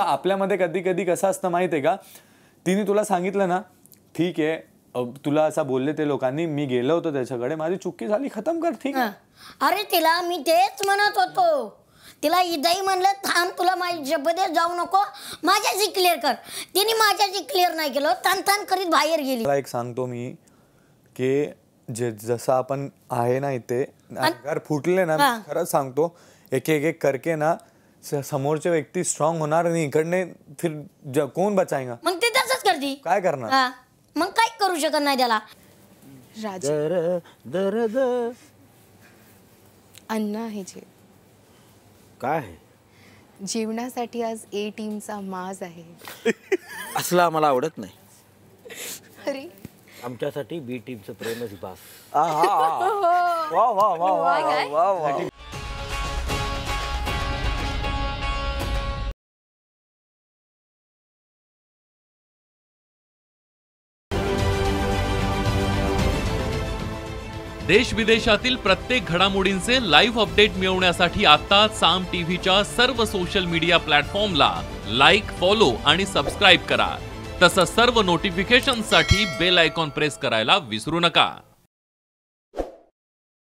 आपल्यामध्ये कधी कधी कसं असतं माहिती आहे का, तिने तुला सांगितलं ना ठीक आहे, तुला असं बोलले ते लोकांनी, मी गेलो होतो त्याच्याकडे, माझी चुकी झाली, खतम कर, ठीक आहे. अरे तिला मी तेच म्हणत होतो, तिला इदाई म्हणलं थांब, तुला माझ्या जबदे जाऊ नको, माझ्याशी क्लिअर कर. तिने माझ्याशी क्लिअर नाही केलं, तान करीत बाहेर गेली. एक सांगतो मी की जसं आपण आहे ना इथे, घर फुटले ना, खरंच सांगतो, एक एक करके ना समोरच्या व्यक्ती स्ट्रॉंग होणार आणि इकडने फिर कोण बचाएगा. मग ते तसंच करती, काय करणार, मग काय करू शकत नाही त्याला. अन्न आहे जे काय जेवणासाठी आज A टीमचा माज आहे. असलं आम्हाला आवडत नाही. अरे आमच्यासाठी B टीमचं प्रेमच बास. देश विदेशातील प्रत्येक घडामोडींचे लाईव्ह अपडेट मिळवण्यासाठी आता साम टीव्हीच्या सर्व सोशल मीडिया प्लॅटफॉर्मला लाईक, फॉलो आणि सबस्क्राईब करा. तसंच सर्व नोटिफिकेशनसाठी बेल आयकॉन प्रेस करायला विसरू नका.